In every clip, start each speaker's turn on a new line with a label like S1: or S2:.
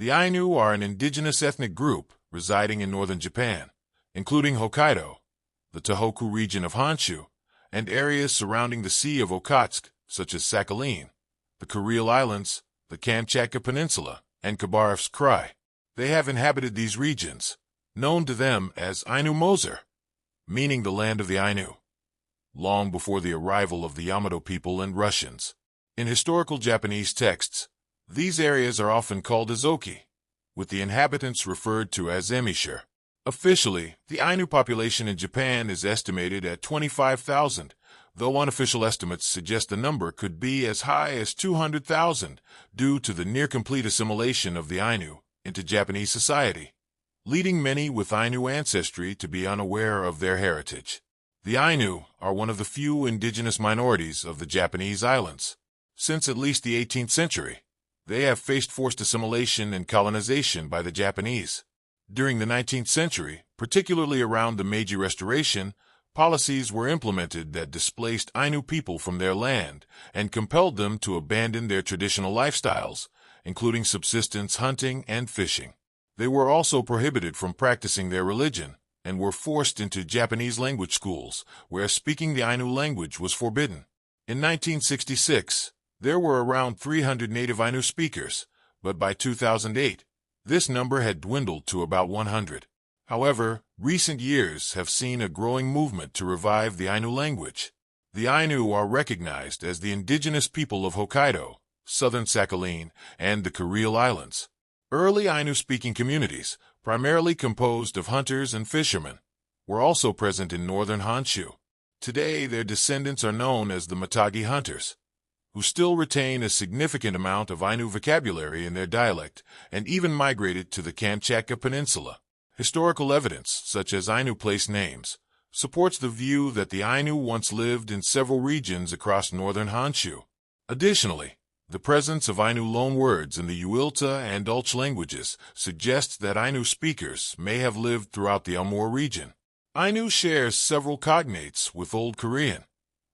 S1: The Ainu are an indigenous ethnic group residing in northern Japan, including Hokkaido, the Tōhoku region of Honshu, and areas surrounding the Sea of Okhotsk, such as Sakhalin, the Kuril Islands, the Kamchatka Peninsula, and Khabarovsk Krai. They have inhabited these regions, known to them as Ainu Mosir, meaning the land of the Ainu, long before the arrival of the Yamato people and Russians. In historical Japanese texts, these areas are often called Ezochi, with the inhabitants referred to as Emishi. Officially, the Ainu population in Japan is estimated at 25,000, though unofficial estimates suggest the number could be as high as 200,000 due to the near-complete assimilation of the Ainu into Japanese society, leading many with Ainu ancestry to be unaware of their heritage. The Ainu are one of the few indigenous minorities of the Japanese islands. Since at least the 18th century, they have faced forced assimilation and colonization by the Japanese. During the 19th century, particularly around the Meiji Restoration, policies were implemented that displaced Ainu people from their land and compelled them to abandon their traditional lifestyles, including subsistence hunting and fishing. They were also prohibited from practicing their religion and were forced into Japanese language schools, where speaking the Ainu language was forbidden. In 1966, there were around 300 native Ainu speakers, but by 2008, this number had dwindled to about 100. However, recent years have seen a growing movement to revive the Ainu language. The Ainu are recognized as the indigenous people of Hokkaido, southern Sakhalin, and the Kuril Islands. Early Ainu-speaking communities, primarily composed of hunters and fishermen, were also present in northern Honshu. Today, their descendants are known as the Matagi hunters, who still retain a significant amount of Ainu vocabulary in their dialect and even migrated to the Kamchatka Peninsula. Historical evidence, such as Ainu place names, supports the view that the Ainu once lived in several regions across northern Honshu. Additionally, the presence of Ainu loanwords in the Uilta and Ulch languages suggests that Ainu speakers may have lived throughout the Amur region. Ainu shares several cognates with Old Korean,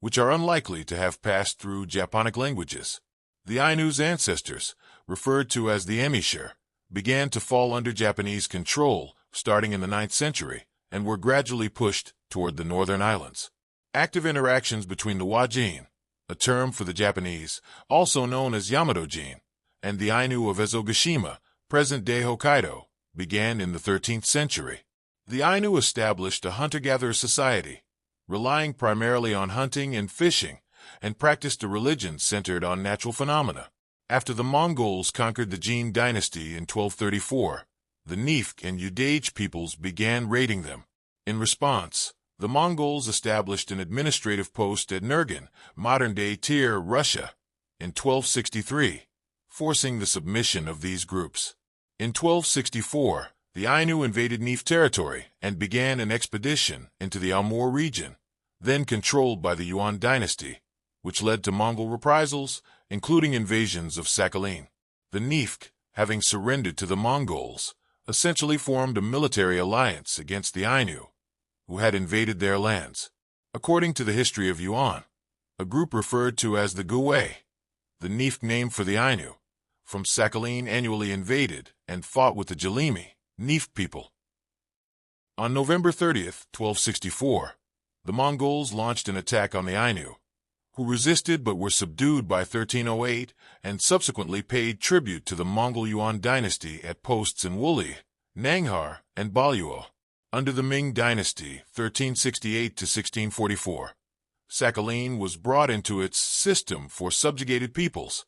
S1: which are unlikely to have passed through Japonic languages. The Ainu's ancestors, referred to as the Emishi, began to fall under Japanese control starting in the 9th century and were gradually pushed toward the northern islands. Active interactions between the Wajin, a term for the Japanese, also known as Yamato-jin, and the Ainu of Ezochi, present-day Hokkaido, began in the 13th century. The Ainu established a hunter-gatherer society, relying primarily on hunting and fishing, and practiced a religion centered on natural phenomena. After the Mongols conquered the Qing Dynasty in 1234, the Nifk and Udage peoples began raiding them. In response, the Mongols established an administrative post at Nurgan, modern-day Tyr, Russia, in 1263, forcing the submission of these groups. In 1264, the Ainu invaded Nif territory and began an expedition into the Amur region, then controlled by the Yuan Dynasty, which led to Mongol reprisals, including invasions of Sakhalin. The Nifk, having surrendered to the Mongols, essentially formed a military alliance against the Ainu, who had invaded their lands. According to the history of Yuan, a group referred to as the Gui, the Nifk name for the Ainu, from Sakhalin annually invaded and fought with the Jalimi, Nif people. On November 30th, 1264, the Mongols launched an attack on the Ainu, who resisted but were subdued by 1308 and subsequently paid tribute to the Mongol Yuan dynasty at posts in Wuli, Nanghar, and Baluo. Under the Ming dynasty, 1368 to 1644, Sakhalin was brought into its system for subjugated peoples.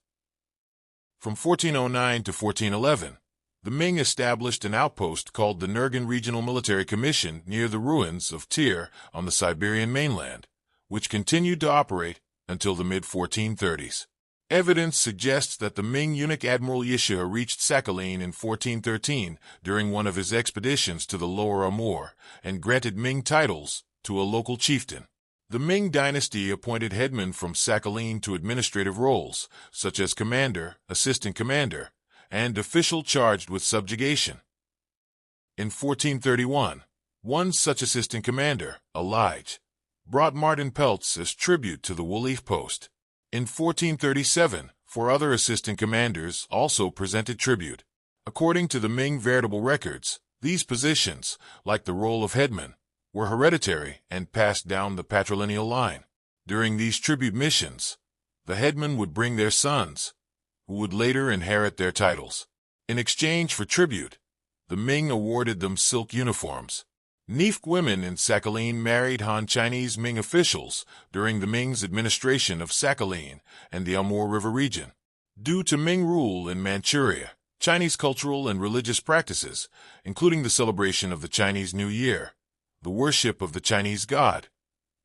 S1: From 1409 to 1411, the Ming established an outpost called the Nurgan Regional Military Commission near the ruins of Tyr on the Siberian mainland, which continued to operate until the mid-1430s. Evidence suggests that the Ming eunuch Admiral Yisha reached Sakhalin in 1413 during one of his expeditions to the Lower Amur and granted Ming titles to a local chieftain. The Ming dynasty appointed headmen from Sakhalin to administrative roles, such as commander, assistant commander, and official charged with subjugation. In 1431, one such assistant commander, Elijah, brought Martin pelts as tribute to the Wolif post. In 1437, 4 other assistant commanders also presented tribute. According to the Ming veritable records, these positions, like the role of headman, were hereditary and passed down the patrilineal line. During these tribute missions, the headmen would bring their sons, who would later inherit their titles. In exchange for tribute, the Ming awarded them silk uniforms. Nifq women in Sakhalin married Han Chinese Ming officials during the Ming's administration of Sakhalin and the Amur River region. Due to Ming rule in Manchuria, Chinese cultural and religious practices, including the celebration of the Chinese New Year, the worship of the Chinese god,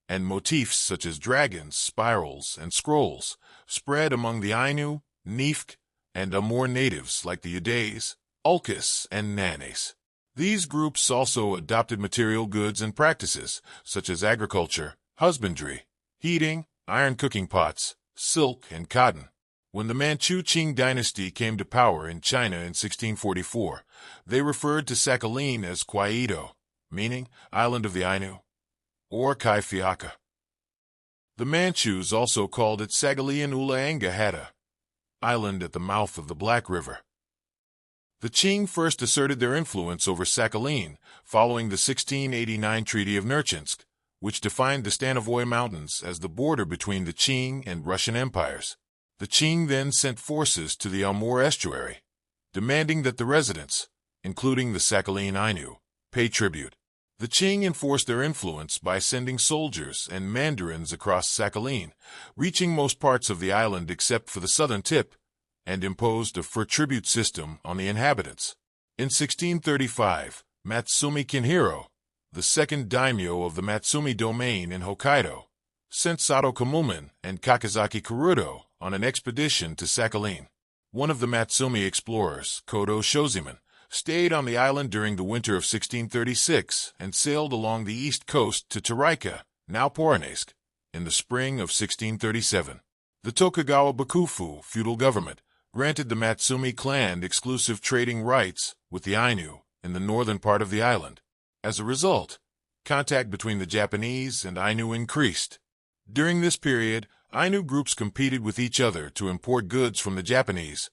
S1: and motifs such as dragons, spirals, and scrolls, spread among the Ainu, Nifq, and Amur natives like the Udays, Ulkus, and Nanes. These groups also adopted material goods and practices, such as agriculture, husbandry, heating, iron cooking pots, silk, and cotton. When the Manchu Qing Dynasty came to power in China in 1644, they referred to Sakhalin as Hokkaido, meaning Island of the Ainu, or Kaifiaka. The Manchus also called it Sagalian Ulaangahata, Island at the mouth of the Black River. The Qing first asserted their influence over Sakhalin following the 1689 Treaty of Nerchinsk, which defined the Stanovoy Mountains as the border between the Qing and Russian empires. The Qing then sent forces to the Amur estuary, demanding that the residents, including the Sakhalin Ainu, pay tribute. The Qing enforced their influence by sending soldiers and mandarins across Sakhalin, reaching most parts of the island except for the southern tip, and imposed a fur tribute system on the inhabitants. In 1635, Matsumae Kinhiro, the second daimyo of the Matsumae domain in Hokkaido, sent Sato Kamumen and Kakizaki Kurudo on an expedition to Sakhalin. One of the Matsumae explorers, Kodo Shoziman, stayed on the island during the winter of 1636 and sailed along the east coast to Taraika, now Poronaisk, in the spring of 1637. The Tokugawa Bakufu feudal government granted the Matsumae clan exclusive trading rights with the Ainu in the northern part of the island. As a result, contact between the Japanese and Ainu increased. During this period, Ainu groups competed with each other to import goods from the Japanese,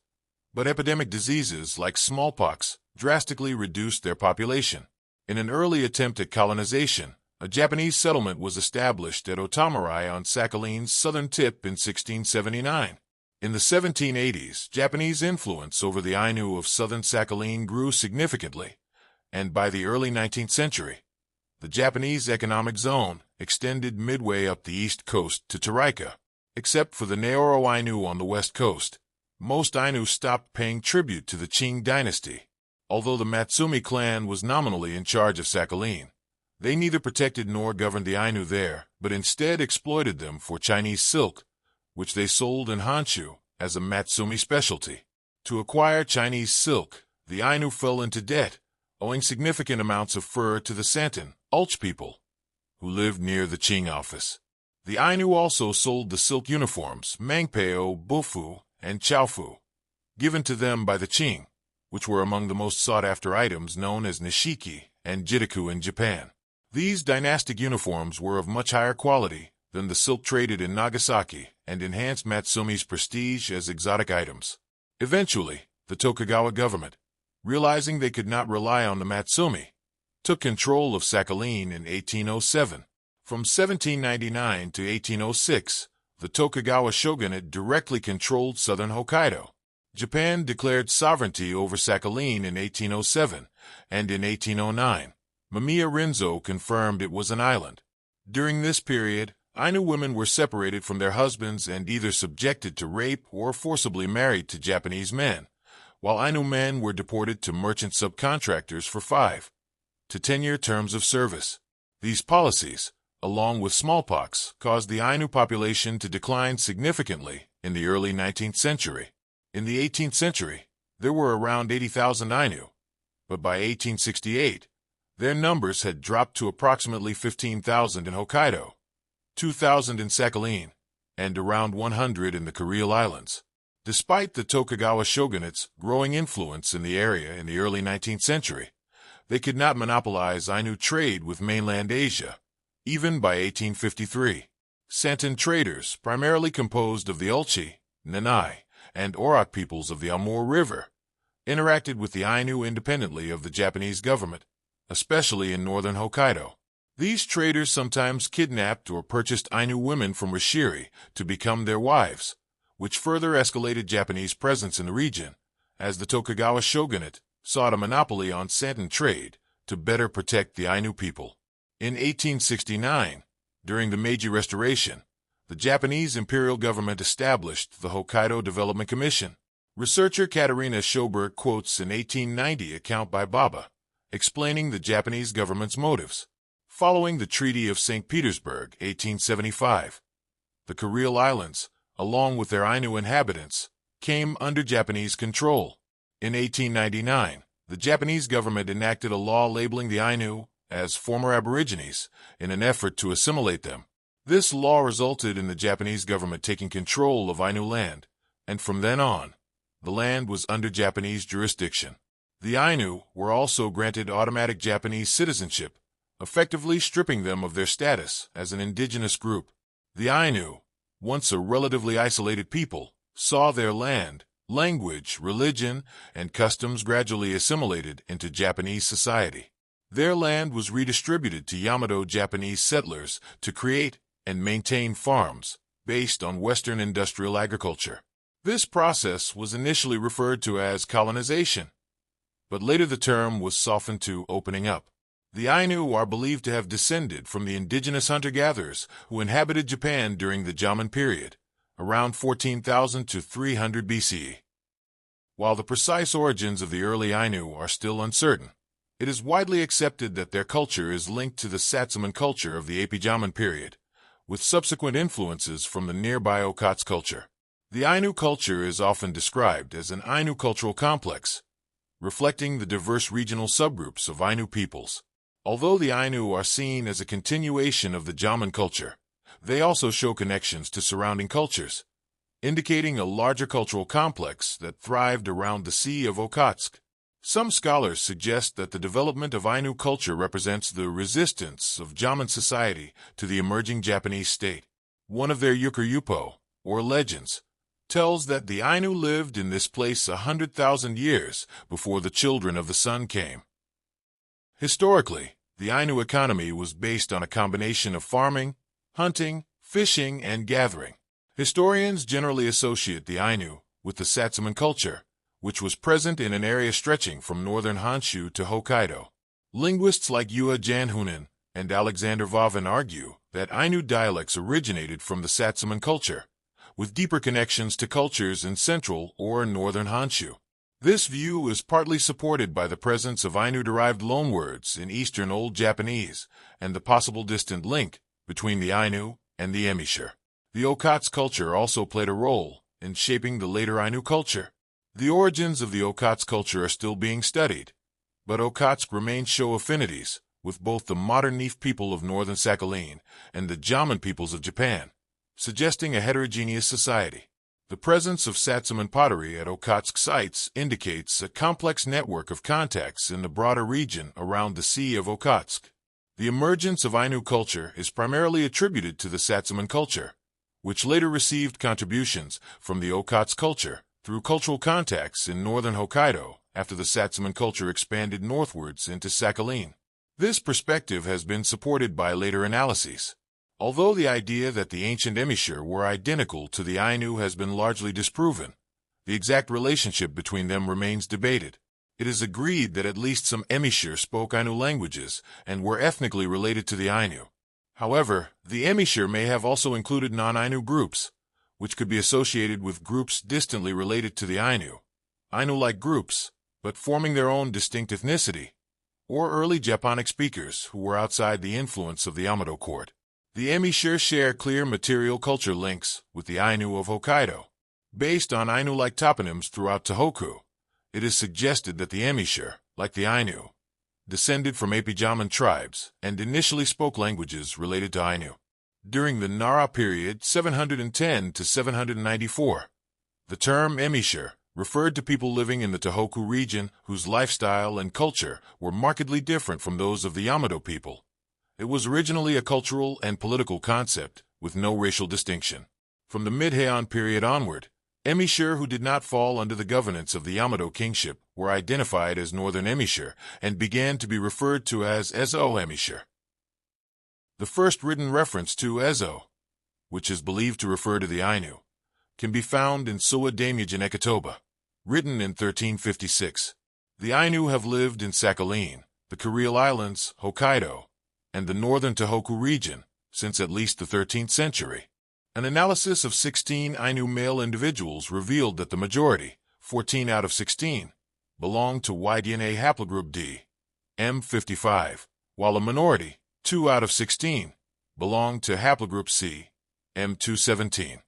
S1: but epidemic diseases like smallpox drastically reduced their population. In an early attempt at colonization, a Japanese settlement was established at Otamarai on Sakhalin's southern tip in 1679. In the 1780s, Japanese influence over the Ainu of southern Sakhalin grew significantly, and by the early 19th century, the Japanese economic zone extended midway up the east coast to Taraika. Except for the Neoro Ainu on the west coast, most Ainu stopped paying tribute to the Qing Dynasty. Although the Matsumae clan was nominally in charge of Sakhalin, they neither protected nor governed the Ainu there, but instead exploited them for Chinese silk, which they sold in Honshu as a Matsumae specialty. To acquire Chinese silk, the Ainu fell into debt, owing significant amounts of fur to the Santon, Ulch people, who lived near the Qing office. The Ainu also sold the silk uniforms Mangpeo, Bufu, and Chaofu, given to them by the Qing, which were among the most sought-after items known as nishiki and jitaku in Japan. These dynastic uniforms were of much higher quality than the silk traded in Nagasaki and enhanced Matsumae's prestige as exotic items. Eventually, the Tokugawa government, realizing they could not rely on the Matsumae, took control of Sakhalin in 1807. From 1799 to 1806, the Tokugawa Shogunate directly controlled southern Hokkaido. Japan declared sovereignty over Sakhalin in 1807, and in 1809, Mamiya Rinzo confirmed it was an island. During this period, Ainu women were separated from their husbands and either subjected to rape or forcibly married to Japanese men, while Ainu men were deported to merchant subcontractors for 5 to 10-year terms of service. These policies, along with smallpox, caused the Ainu population to decline significantly in the early 19th century. In the 18th century, there were around 80,000 Ainu, but by 1868, their numbers had dropped to approximately 15,000 in Hokkaido, 2,000 in Sakhalin, and around 100 in the Kuril Islands. Despite the Tokugawa Shogunate's growing influence in the area in the early 19th century, they could not monopolize Ainu trade with mainland Asia, even by 1853. Santon traders, primarily composed of the Ulchi, Nanai, and Orak peoples of the Amur River, interacted with the Ainu independently of the Japanese government, especially in northern Hokkaido. These traders sometimes kidnapped or purchased Ainu women from Rishiri to become their wives, which further escalated Japanese presence in the region, as the Tokugawa Shogunate sought a monopoly on satin trade to better protect the Ainu people. In 1869, during the Meiji Restoration, the Japanese imperial government established the Hokkaido Development Commission. Researcher Katerina Schoberg quotes an 1890 account by Baba, explaining the Japanese government's motives. Following the Treaty of St. Petersburg, 1875, the Kuril Islands, along with their Ainu inhabitants, came under Japanese control. In 1899, the Japanese government enacted a law labeling the Ainu as former aborigines in an effort to assimilate them. This law resulted in the Japanese government taking control of Ainu land, and from then on, the land was under Japanese jurisdiction. The Ainu were also granted automatic Japanese citizenship, effectively stripping them of their status as an indigenous group. The Ainu, once a relatively isolated people, saw their land, language, religion, and customs gradually assimilated into Japanese society. Their land was redistributed to Yamato Japanese settlers to create and maintain farms based on Western industrial agriculture. This process was initially referred to as colonization, but later the term was softened to opening up. The Ainu are believed to have descended from the indigenous hunter-gatherers who inhabited Japan during the Jomon period, around 14,000 to 300 BCE. While the precise origins of the early Ainu are still uncertain, it is widely accepted that their culture is linked to the Satsuma culture of the Epi-Jomon period, with subsequent influences from the nearby Okhotsk culture. The Ainu culture is often described as an Ainu cultural complex, reflecting the diverse regional subgroups of Ainu peoples. Although the Ainu are seen as a continuation of the Jomon culture, they also show connections to surrounding cultures, indicating a larger cultural complex that thrived around the Sea of Okhotsk. Some scholars suggest that the development of Ainu culture represents the resistance of Jomon society to the emerging Japanese state. One of their Yukur-Yupo, or legends, tells that the Ainu lived in this place 100,000 years before the children of the sun came. Historically, the Ainu economy was based on a combination of farming, hunting, fishing, and gathering. Historians generally associate the Ainu with the Satsuma culture, which was present in an area stretching from northern Honshu to Hokkaido. Linguists like Yua Janhunen and Alexander Vavin argue that Ainu dialects originated from the Satsuma culture, with deeper connections to cultures in central or northern Honshu. This view is partly supported by the presence of Ainu-derived loanwords in Eastern Old Japanese and the possible distant link between the Ainu and the Emishi. The Okhotsk culture also played a role in shaping the later Ainu culture. The origins of the Okhotsk culture are still being studied, but Okhotsk remains show affinities with both the modern Neef people of northern Sakhalin and the Jomon peoples of Japan, suggesting a heterogeneous society. The presence of Satsuma pottery at Okhotsk sites indicates a complex network of contacts in the broader region around the Sea of Okhotsk. The emergence of Ainu culture is primarily attributed to the Satsuma culture, which later received contributions from the Okhotsk culture through cultural contacts in northern Hokkaido after the Satsuma culture expanded northwards into Sakhalin. This perspective has been supported by later analyses. Although the idea that the ancient Emishi were identical to the Ainu has been largely disproven, the exact relationship between them remains debated. It is agreed that at least some Emishi spoke Ainu languages and were ethnically related to the Ainu. However, the Emishi may have also included non-Ainu groups, which could be associated with groups distantly related to the Ainu, Ainu-like groups, but forming their own distinct ethnicity, or early Japonic speakers who were outside the influence of the Yamato court. The Emishi share clear material culture links with the Ainu of Hokkaido. Based on Ainu-like toponyms throughout Tōhoku, it is suggested that the Emishi, like the Ainu, descended from Epi-Jomon tribes and initially spoke languages related to Ainu. During the Nara period 710 to 794, the term Emishi referred to people living in the Tōhoku region whose lifestyle and culture were markedly different from those of the Yamato people. It was originally a cultural and political concept with no racial distinction. From the mid-Heian period onward, Emishi who did not fall under the governance of the Yamato kingship were identified as Northern Emishi and began to be referred to as Emishi. The first written reference to Ezo, which is believed to refer to the Ainu, can be found in Suwa Daimyojin Ekitoba, written in 1356. The Ainu have lived in Sakhalin, the Kuril Islands, Hokkaido, and the northern Tōhoku region since at least the 13th century. An analysis of 16 Ainu male individuals revealed that the majority, 14 out of 16, belonged to Y-DNA haplogroup D, M55, while a minority, 2 out of 16, belonged to haplogroup C, M217.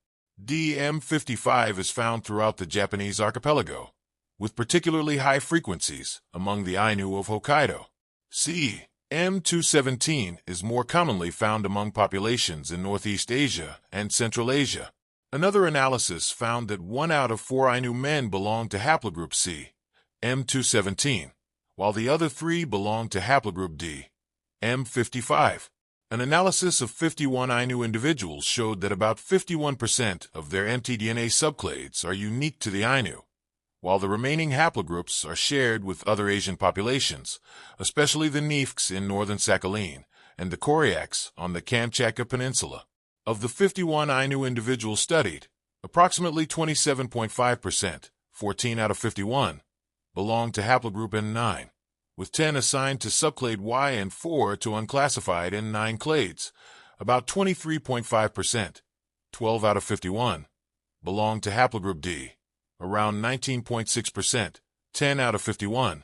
S1: DM55 is found throughout the Japanese archipelago, with particularly high frequencies among the Ainu of Hokkaido. C. M217 is more commonly found among populations in Northeast Asia and Central Asia. Another analysis found that 1 out of 4 Ainu men belonged to haplogroup C, M217, while the other 3 belonged to haplogroup D, M55. An analysis of 51 Ainu individuals showed that about 51% of their mtDNA subclades are unique to the Ainu, while the remaining haplogroups are shared with other Asian populations, especially the Nifks in northern Sakhalin and the Koryaks on the Kamchatka Peninsula. Of the 51 Ainu individuals studied, approximately 27.5%, 14 out of 51, belong to haplogroup N9, with 10 assigned to subclade Y and 4 to unclassified N9 clades. About 23.5%, 12 out of 51, belong to haplogroup D. Around 19.6%, 10 out of 51,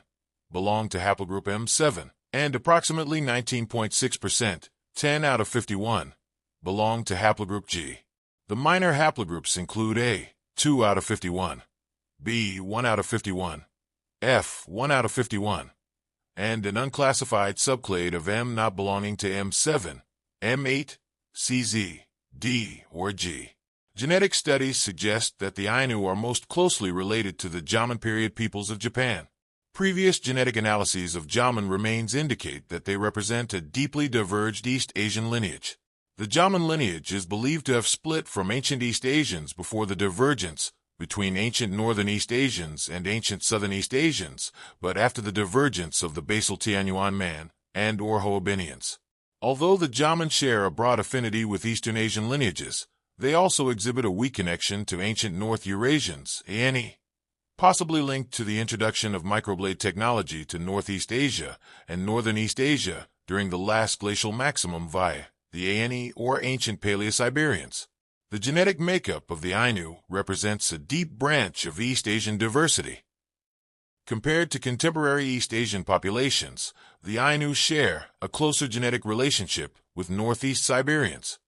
S1: belong to haplogroup M7, and approximately 19.6%, 10 out of 51, belong to haplogroup G. The minor haplogroups include A, 2 out of 51, B, 1 out of 51, F, 1 out of 51, and an unclassified subclade of M not belonging to M7, M8, CZ, D, or G. Genetic studies suggest that the Ainu are most closely related to the Jomon period peoples of Japan. Previous genetic analyses of Jomon remains indicate that they represent a deeply diverged East Asian lineage. The Jomon lineage is believed to have split from ancient East Asians before the divergence between ancient Northern East Asians and ancient Southern East Asians, but after the divergence of the basal Tianyuan man and or Hoabinians. Although the Jomon share a broad affinity with Eastern Asian lineages, they also exhibit a weak connection to ancient North Eurasians, Ainu, possibly linked to the introduction of microblade technology to Northeast Asia and Northern East Asia during the last glacial maximum via the Ainu or ancient Paleo-Siberians. The genetic makeup of the Ainu represents a deep branch of East Asian diversity. Compared to contemporary East Asian populations, the Ainu share a closer genetic relationship with Northeast Siberians.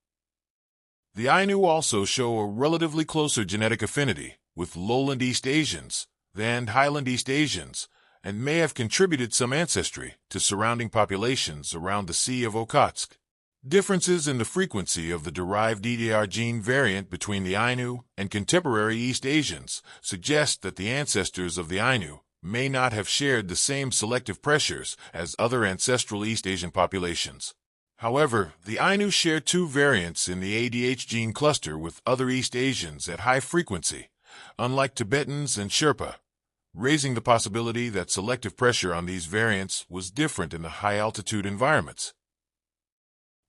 S1: The Ainu also show a relatively closer genetic affinity with lowland East Asians than highland East Asians, and may have contributed some ancestry to surrounding populations around the Sea of Okhotsk. Differences in the frequency of the derived EDR gene variant between the Ainu and contemporary East Asians suggest that the ancestors of the Ainu may not have shared the same selective pressures as other ancestral East Asian populations. However, the Ainu share 2 variants in the ADH gene cluster with other East Asians at high frequency, unlike Tibetans and Sherpa, raising the possibility that selective pressure on these variants was different in the high-altitude environments.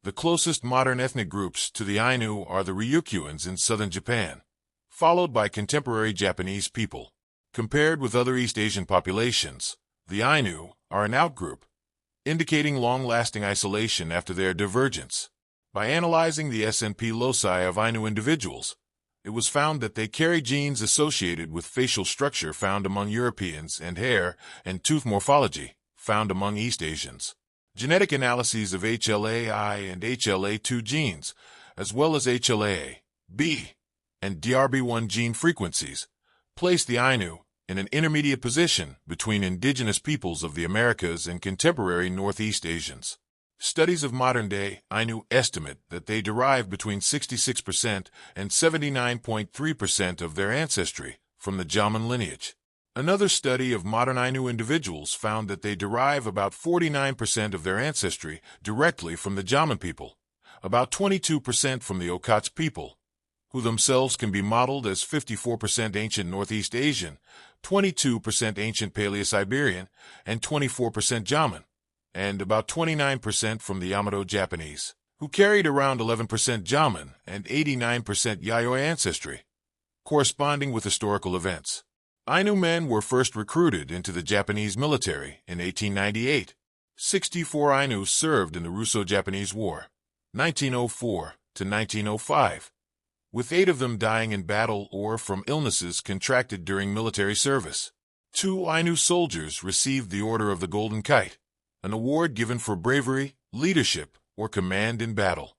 S1: The closest modern ethnic groups to the Ainu are the Ryukyuans in southern Japan, followed by contemporary Japanese people. Compared with other East Asian populations, the Ainu are an outgroup, indicating long-lasting isolation after their divergence. By analyzing the SNP loci of Ainu individuals, it was found that they carry genes associated with facial structure found among Europeans and hair and tooth morphology found among East Asians. Genetic analyses of HLA-I and HLA-2 genes, as well as HLA-A, B, and DRB1 gene frequencies, place the Ainu in an intermediate position between indigenous peoples of the Americas and contemporary Northeast Asians. Studies of modern-day Ainu estimate that they derive between 66% and 79.3% of their ancestry from the Jomon lineage. Another study of modern Ainu individuals found that they derive about 49% of their ancestry directly from the Jomon people, about 22% from the Okhotsk people, who themselves can be modeled as 54% ancient Northeast Asian, 22% ancient Paleo-Siberian, and 24% Jaman, and about 29% from the Yamato Japanese, who carried around 11% Jaman and 89% Yayoi ancestry, corresponding with historical events. Ainu men were first recruited into the Japanese military in 1898. 64 Ainu served in the Russo-Japanese War, 1904 to 1905, with 8 of them dying in battle or from illnesses contracted during military service. 2 Ainu soldiers received the Order of the Golden Kite, an award given for bravery, leadership, or command in battle.